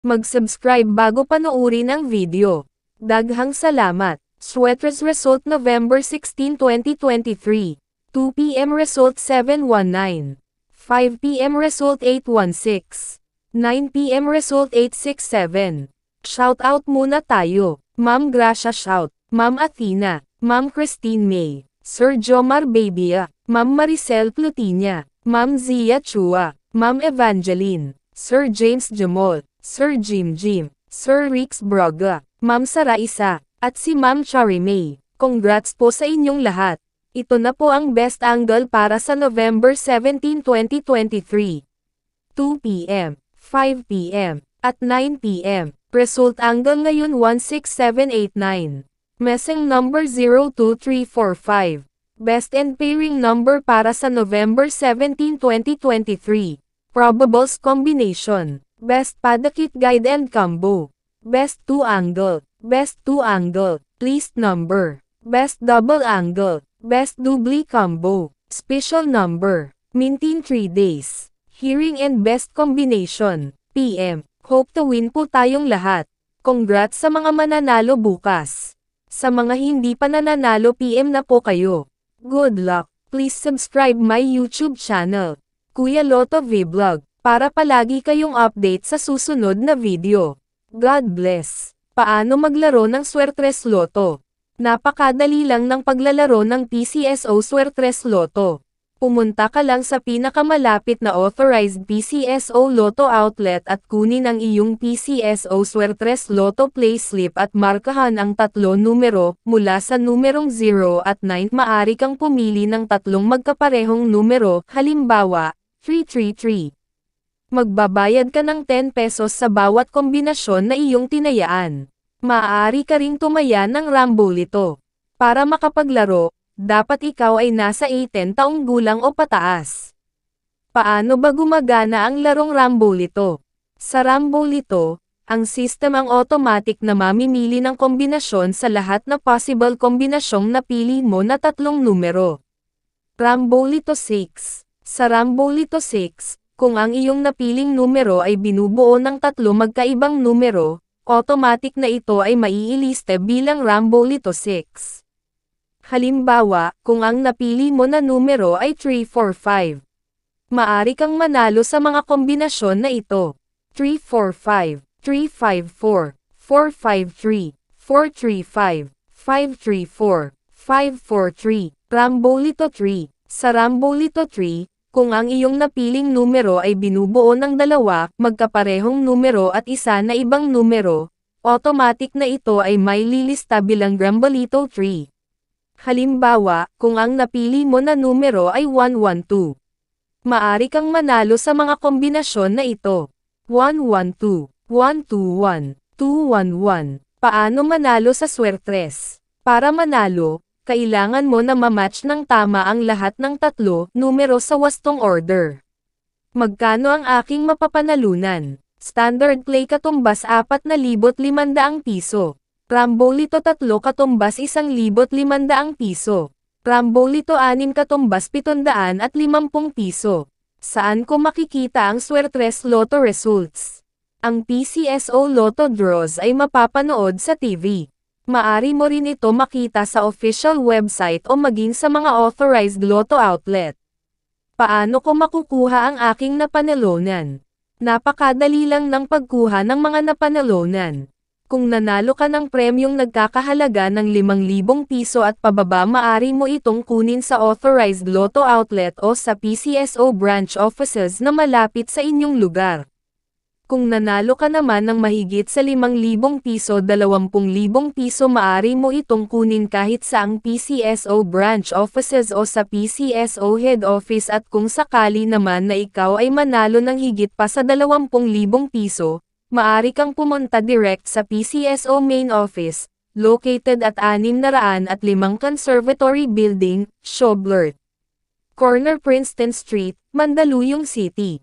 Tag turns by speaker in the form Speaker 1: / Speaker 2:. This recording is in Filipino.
Speaker 1: Mag-subscribe bago panoorin ang video. Daghang salamat. Sweaters result November 16, 2023. 2 p.m. result 719. 5 p.m. result 816. 9 p.m. result 867. Shout out muna tayo. Ma'am Gracia shout. Ma'am Athena. Ma'am Christine May. Sir Jomar Babia. Ma'am Maricel Plutinia. Ma'am Zia Chua. Ma'am Evangeline. Sir James Jamol. Sir Jim, Sir Rix Braga, Ma'am Sara Isa, at si Ma'am Chari May. Congrats po sa inyong lahat. Ito na po ang best angle para sa November 17, 2023. 2 p.m., 5 p.m., at 9 p.m. Result angle ngayon 16789. Messing number 02345. Best and pairing number para sa November 17, 2023. Probables combination. Best Padakit Guide and Combo. Best 2 Angle. Best 2 Angle. Least Number. Best Double Angle. Best Doubly Combo. Special Number. Mintin 3 Days. Hearing and Best Combination. PM. Hope to win po tayong lahat. Congrats sa mga mananalo bukas. Sa mga hindi pa nananalo PM na po kayo. Good luck. Please subscribe my YouTube channel. Kuya Lotto Vlog. Para palagi kayong update sa susunod na video. God bless. Paano maglaro ng Swertres Lotto? Napakadali lang ng paglalaro ng PCSO Swertres Lotto. Pumunta ka lang sa pinakamalapit na authorized PCSO Lotto outlet at kunin ang iyong PCSO Swertres Lotto playslip at markahan ang 3 numero, mula sa numerong 0 at 9 maaari kang pumili ng 3 magkaparehong numero, halimbawa, 333. Magbabayad ka ng 10 pesos sa bawat kombinasyon na iyong tinayaan. Maaari ka ring tumaya ng Rambolito. Para makapaglaro, dapat ikaw ay nasa 18 taong gulang o pataas. Paano ba gumagana ang larong Rambolito? Sa Rambolito, ang system ang automatic na mamimili ng kombinasyon sa lahat na possible kombinasyong napili mo na 3 numero. Rambolito 6. Sa Rambolito 6, kung ang iyong napiling numero ay binubuo ng 3 magkaibang numero, automatic na ito ay maiiliste bilang Rambolito 6. Halimbawa, kung ang napili mo na numero ay 345. Maari kang manalo sa mga kombinasyon na ito. 345, 354, 453, 435, 534, 543, Rambolito 3. Sa Rambolito 3, kung ang iyong napiling numero ay binubuo ng 2 magkaparehong numero at isa na ibang numero, automatic na ito ay may lilista bilang Rambolito 3. Halimbawa, kung ang napili mo na numero ay 112. Maari kang manalo sa mga kombinasyon na ito. 112, 121, 211. Paano manalo sa Swertres? Para manalo, kailangan mo na ma-match ng tama ang lahat ng 3 numero sa wastong order. Magkano ang aking mapapanalunan? Standard play katumbas 4,500 piso. Rambolito 3 katumbas 1,500 piso. Rambolito 6 katumbas 750 piso. Saan ko makikita ang Swertres Lotto results? Ang PCSO Lotto draws ay mapapanood sa TV. Maari mo rin ito makita sa official website o maging sa mga authorized Lotto outlet. Paano ko makukuha ang aking napanalunan? Napakadali lang ng pagkuha ng mga napanalunan. Kung nanalo ka ng premyong nagkakahalaga ng 5,000 piso at pababa, maari mo itong kunin sa authorized Lotto outlet o sa PCSO branch offices na malapit sa inyong lugar. Kung nanalo ka naman ng mahigit sa 5,000 piso, 20,000 piso, maari mo itong kunin kahit sa ang PCSO branch offices o sa PCSO head office, at kung sakali naman na ikaw ay manalo ng higit pa sa 20,000 piso, maari kang pumunta direct sa PCSO main office, located at 605 Conservatory Building, Schoblert Corner, Princeton Street, Mandaluyong City.